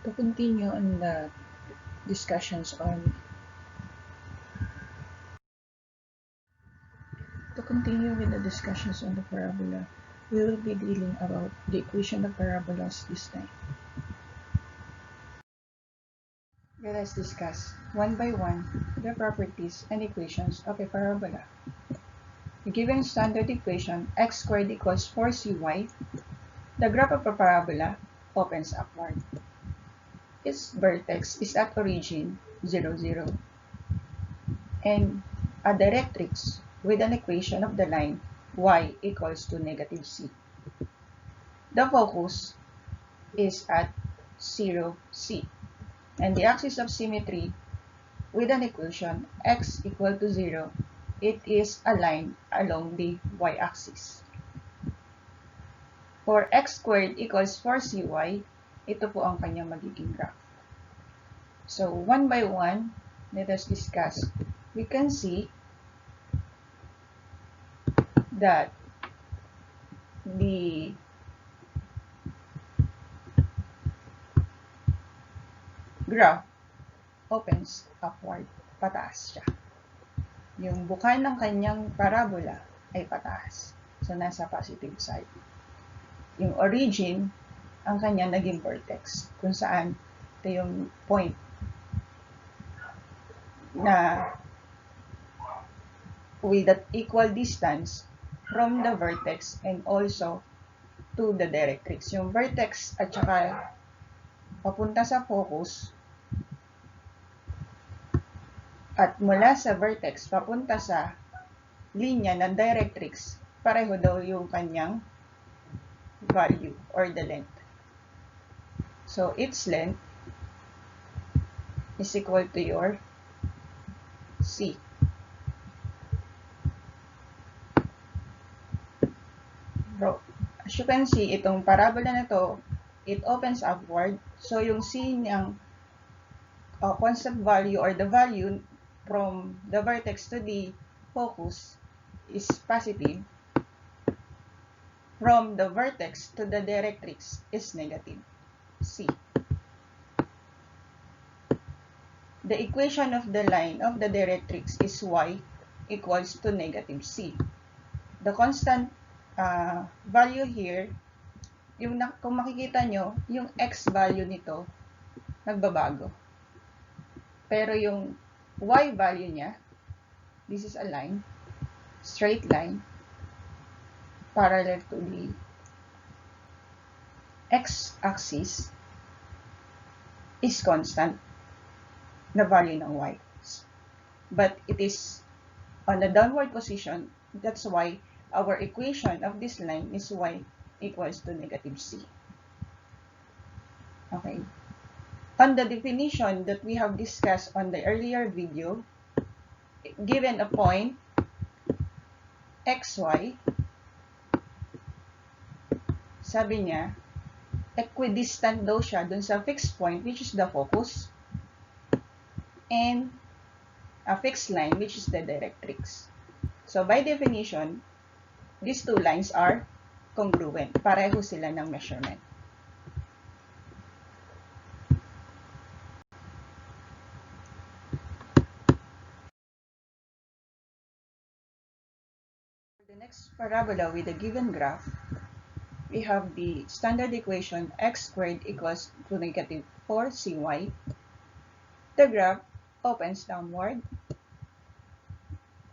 To continue on the discussions on To continue with the discussions on the parabola, we will be dealing about the equation of parabolas this time. Let us discuss one by one the properties and equations of a parabola. The given standard equation x squared equals 4cy, the graph of a parabola opens upward. Its vertex is at origin 0, 0, and a directrix with an equation of the line y equals to negative c. The focus is at 0, c, and the axis of symmetry with an equation x equal to 0, it is aligned along the y-axis. For x squared equals 4cy, ito po ang kanyang magiging graph. So, one by one, let us discuss. We can see that the graph opens upward, pataas siya. Yung buka ng kanyang parabola ay pataas. So, nasa positive side. Yung origin, ang kanyang naging vertex, kung saan ito yung point na with an equal distance from the vertex and also to the directrix. Yung vertex at saka papunta sa focus at mula sa vertex papunta sa linya ng directrix, pareho daw yung kanyang value or the length. So, its length is equal to your C. As you can see, itong parabola na to, it opens upward. So, yung C niyang constant value or the value from the vertex to the focus is positive. From the vertex to the directrix is negative, C. The equation of the line of the directrix is y equals to negative c. The constant value here, kung makikita nyo, yung x value nito, nagbabago. Pero yung y value niya, this is a line, straight line, parallel to the x-axis, is constant, the value ng y. But it is on the downward position, that's why our equation of this line is y equals to negative c. Okay. On the definition that we have discussed on the earlier video, given a point xy, sabi niya, equidistant daw siya dun sa fixed point, which is the focus, and a fixed line, which is the directrix. So, by definition, these two lines are congruent. Pareho sila ng measurement. For the next parabola with a given graph, we have the standard equation x squared equals to negative 4cy. The graph opens downward.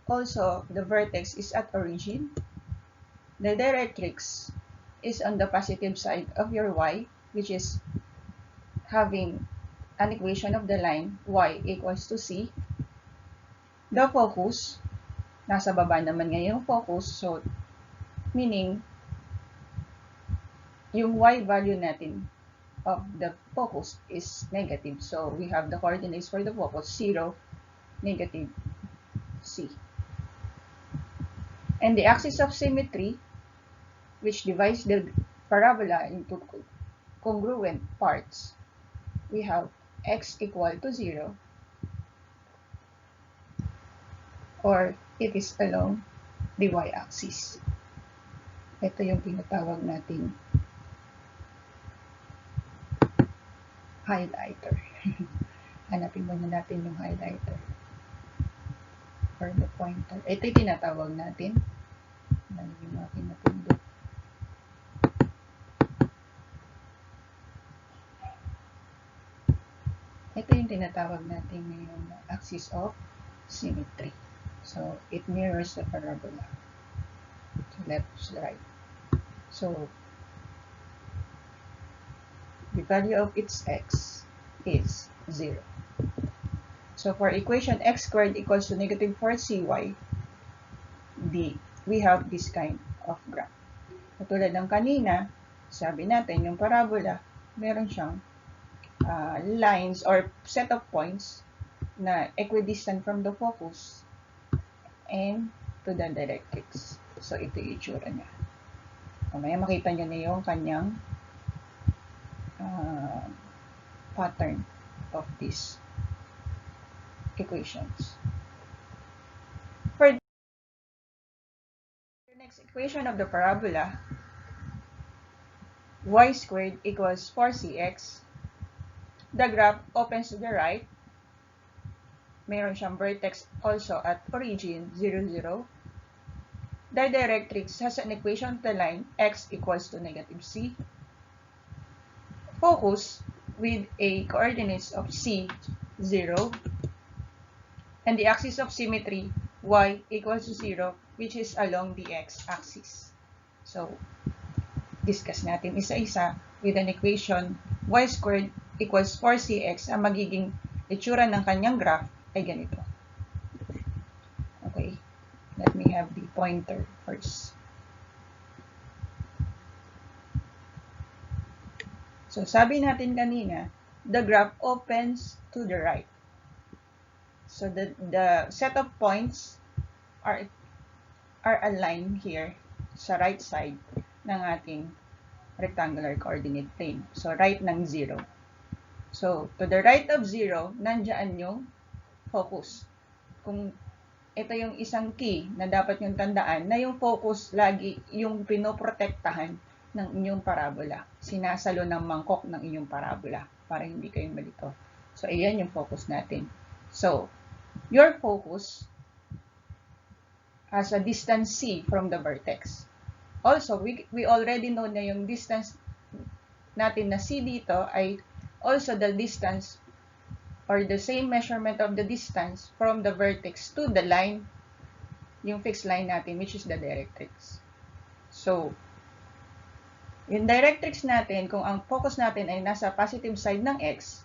Also, the vertex is at origin. The directrix is on the positive side of your y, which is having an equation of the line y equals to c. The focus, nasa baba naman ngayon yung focus, so meaning yung y value natin of the focus is negative. So, we have the coordinates for the focus, 0, negative c. And the axis of symmetry, which divides the parabola into congruent parts, we have x equal to 0, or it is along the y-axis. Ito yung tinatawag natin highlighter. Hanapin muna natin yung highlighter or the pointer. Ito yung tinatawag natin. Yung aking napindot. Ito yung tinatawag natin yung axis of symmetry. So, it mirrors the parabola. So, left to right. So, the value of its x is 0. So, for equation x squared equals to negative 4cy, we have this kind of graph. Katulad ng kanina, sabi natin, yung parabola, meron siyang lines or set of points na equidistant from the focus and to the directrix. So, ito yung itsura niya. Mamaya makita nyo na yung kanyang pattern of these equations. For the next equation of the parabola, y squared equals 4cx. The graph opens to the right. Meron siyang vertex also at origin 0, 0. The directrix has an equation of the line x equals to negative c. Focus with a coordinates of c, 0. And the axis of symmetry y equals to 0, which is along the x-axis. So, discuss natin isa-isa with an equation y squared equals 4cx. Ang magiging itsura ng kanyang graph ay ganito. Okay, let me have the pointer first. So, sabi natin kanina, the graph opens to the right. So, the set of points are aligned here sa right side ng ating rectangular coordinate plane. So, right ng 0. So, to the right of 0, nandiyan yung focus. Kung ito yung isang key na dapat yung tandaan, na yung focus lagi yung pinoprotektahan ng inyong parabola. Sinasalo ng mangkok ng inyong parabola para hindi kayo malito. So, ayan yung focus natin. So, your focus has a distance c from the vertex. Also, we already know na yung distance natin na c dito ay also the distance or the same measurement of the distance from the vertex to the line, yung fixed line natin, which is the directrix. So, yung directrix natin, kung ang focus natin ay nasa positive side ng x,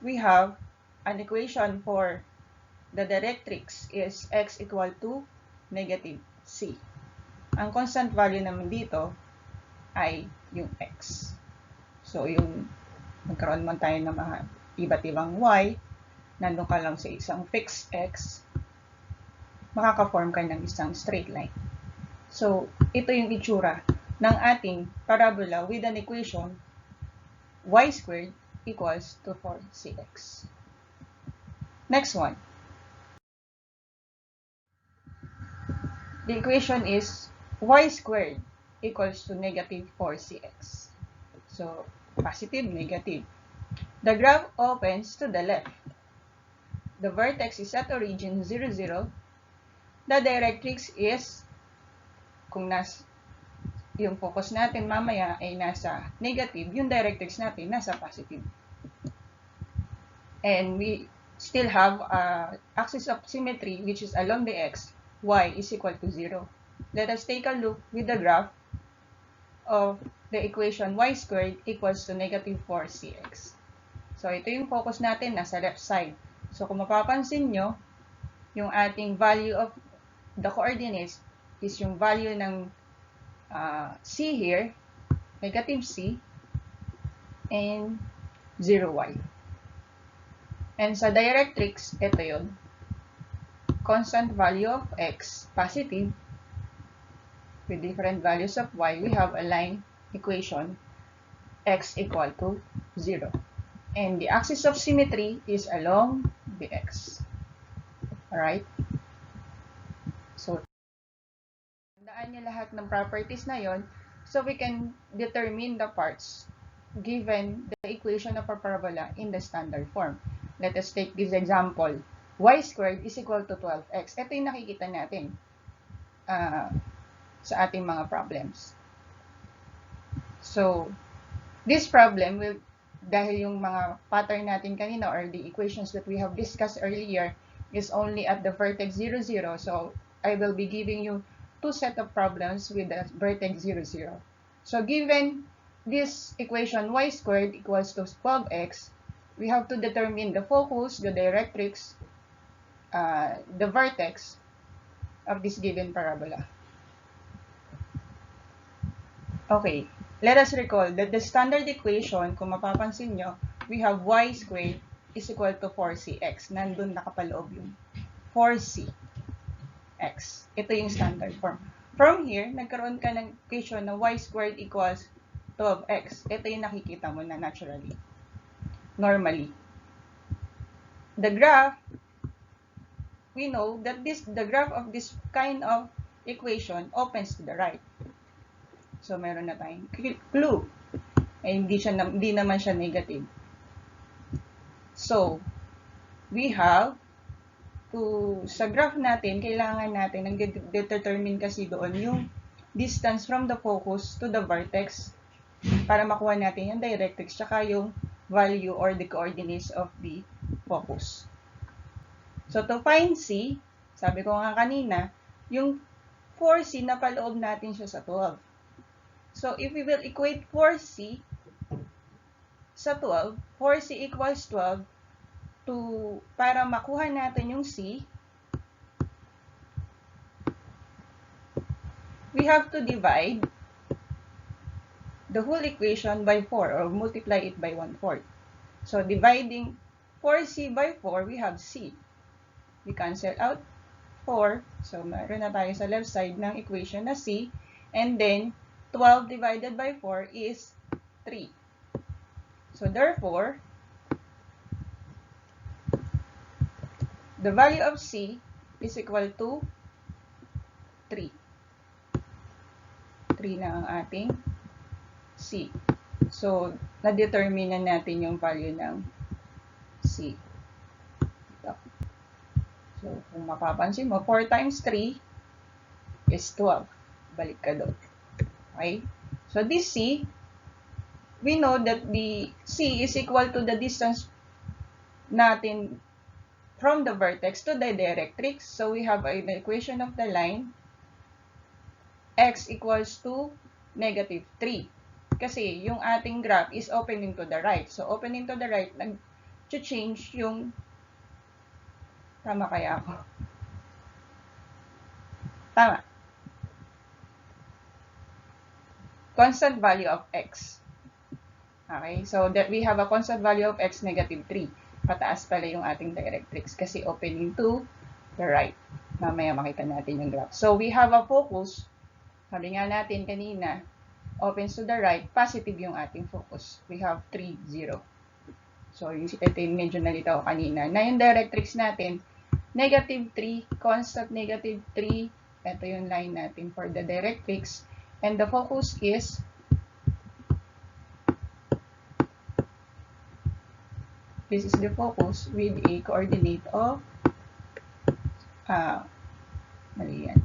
we have an equation for the directrix is x equal to negative c. Ang constant value naman dito ay yung x. So, yung magkaroon man tayo ng mga iba't ibang y, nandun ka lang sa isang fixed x, makaka-form ka ng isang straight line. So, ito yung itsura ng ating parabola with an equation y squared equals to 4cx. Next one. The equation is y squared equals to negative 4cx. So, positive, negative. The graph opens to the left. The vertex is at origin 0, 0. The directrix is, kung yung focus natin mamaya ay nasa negative, yung directrix natin nasa positive. And we still have axis of symmetry, which is along the x, y is equal to 0. Let us take a look with the graph of the equation y squared equals to negative 4cx. So, ito yung focus natin nasa left side. So, kung mapapansin nyo, yung ating value of the coordinates is yung value ng c here, negative c, and 0y. And sa directrix, ito yun. Constant value of x, positive, with different values of y, we have a line equation x equal to 0. And the axis of symmetry is along the x. Alright? So, tandaan niyo lahat ng properties na yon, so we can determine the parts given the equation of a parabola in the standard form. Let us take this example. Y squared is equal to 12x. Ito yung nakikita natin sa ating mga problems. So, this problem will, dahil yung mga pattern natin kanina or the equations that we have discussed earlier is only at the vertex 0, 0. So, I will be giving you two set of problems with the vertex 0, 0. So, given this equation y squared equals to 12x, we have to determine the focus, the directrix, the vertex of this given parabola. Okay, let us recall that the standard equation, kung mapapansin nyo, we have y squared is equal to 4cx. Nandun nakapaloob yung 4cx. Ito yung standard form. From here, nagkaroon ka ng equation na y squared equals 12x. Ito yung nakikita mo na naturally. Normally. The graph, we know that the graph of this kind of equation opens to the right. So, meron na tayong clue. Eh, hindi naman siya negative. So, we have to, sa graph natin, kailangan natin, ang determine kasi doon yung distance from the focus to the vertex para makuha natin yung directrix tsaka yung value or the coordinates of the focus. So, to find C, sabi ko nga kanina, yung 4C na paloob natin siya sa 12. So, if we will equate 4C sa 12, 4C equals 12, para makuha natin yung C, we have to divide the whole equation by 4 or multiply it by 1/4. So, dividing 4C by 4, we have C. We cancel out 4. So, meron na tayo sa left side ng equation na C. And then, 12 divided by 4 is 3. So, therefore, the value of C is equal to 3. 3 na ang ating C. So, na-determine na natin yung value ng C. Ito. So, kung mapapansin mo, 4 times 3 is 12. Balik ka doon. Okay? So, this C, we know that the C is equal to the distance natin from the vertex to the directrix. So, we have the equation of the line x equals to negative 3. Kasi yung ating graph is opening to the right. So, opening to the right, nag-change yung, tama kaya ako? Tama. Constant value of x. Okay, so that we have a constant value of x negative 3. Pataas pala yung ating directrix kasi opening to the right. Mamaya makita natin yung graph. So, we have a focus. Sabi nga natin kanina, opens to the right, positive yung ating focus. We have 3, 0. So, ito yung medyo nalitaw kanina. Na yung directrix natin, negative 3, constant negative 3. Ito yung line natin for the directrix. And the focus is this is the focus with a coordinate of mali yan.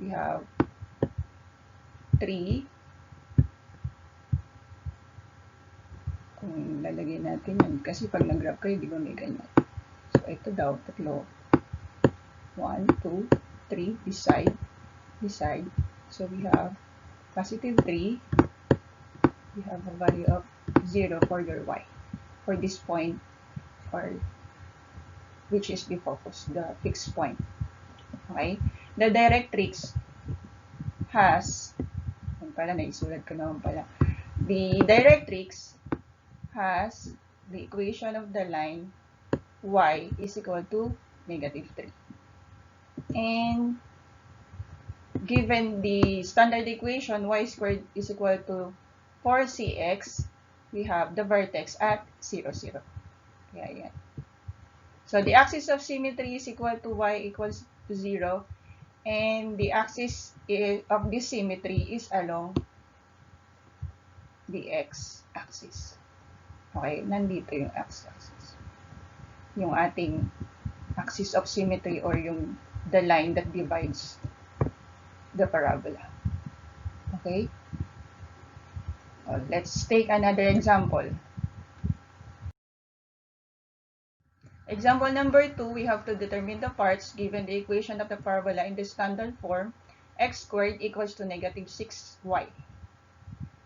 We have 3. Kung lalagay natin yan, kasi pag nag-graph kayo, di ba may ganyan. So, ito daw, tatlo. 1, 2, 3, this side. So, we have positive 3. We have a value of 0 for your y. For this point, which is the focus, the fixed point. Okay? The directrix has, naisulat ko naman pala. The directrix has the equation of the line y is equal to negative 3. And given the standard equation, y squared is equal to 4cx, we have the vertex at 0, 0. Kaya yan. So, the axis of symmetry is equal to y equals to 0. And the axis of this symmetry is along the x-axis. Okay, nandito yung x-axis. Yung ating axis of symmetry or yung the line that divides the parabola. Okay? Well, let's take another example. Example number 2, we have to determine the parts given the equation of the parabola in the standard form, x squared equals to negative 6y.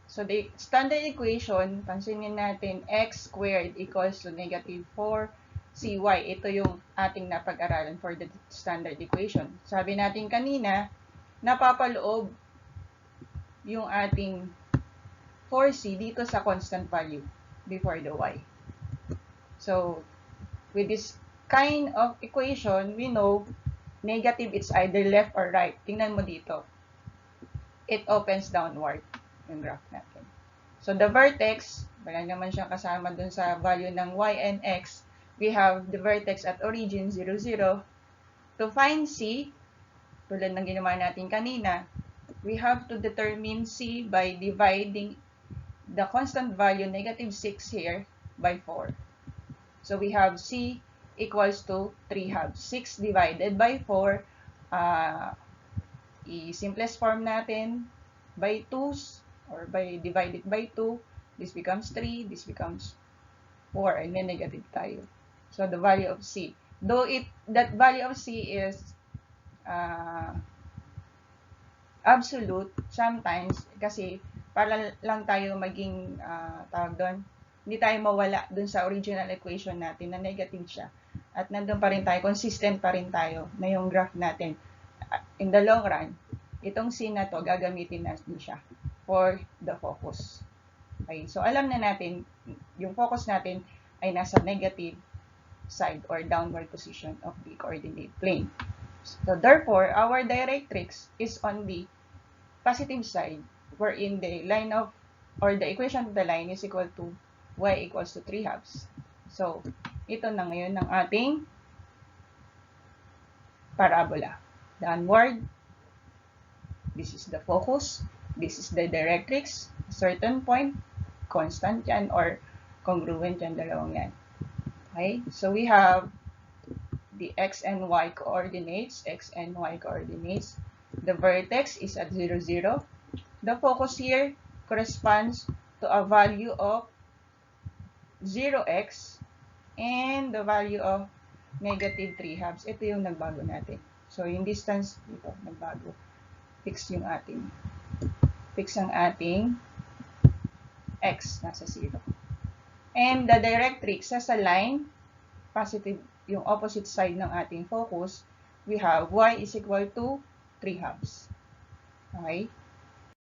So, the standard equation, pansinin natin, x squared equals to negative 4cy. Ito yung ating napag-aralan for the standard equation. Sabi natin kanina, napapaloob yung ating 4c dito sa constant value before the y. So, with this kind of equation, we know negative it's either left or right. Tingnan mo dito. It opens downward yung graph natin. So, the vertex, wala naman siyang kasama dun sa value ng y and x. We have the vertex at origin 0, 0. To find c, tulad ng ginawa natin kanina, we have to determine c by dividing the constant value negative 6 here by 4. So, we have c equals to 3 halves. 6 divided by 4, i-simplest form natin by 2s or by divided by 2. This becomes 3, this becomes 4, and then negative tayo. So, the value of c. Though that value of c is absolute, sometimes, kasi para lang tayo maging, tawag doon, hindi tayo mawala dun sa original equation natin na negative siya. At nandun pa rin tayo, consistent pa rin tayo na yung graph natin. In the long run, itong C na to, gagamitin natin siya for the focus. Okay, so alam na natin, yung focus natin ay nasa negative side or downward position of the coordinate plane. So therefore, our directrix is on the positive side, wherein the line of, or the equation of the line is equal to y equals to 3 halves. So, ito na ngayon ng ating parabola. Downward, this is the focus, this is the directrix, certain point, constant yan, or congruent yan, dalawang yan. Okay, so we have the x and y coordinates, The vertex is at 0, 0. The focus here corresponds to a value of 0x and the value of negative 3 halves. Ito yung nagbago natin. So, yung distance dito, nagbago. Fix ang ating x, nasa 0. And the directrix, sa line, positive, yung opposite side ng ating focus, we have y is equal to 3 halves. Okay?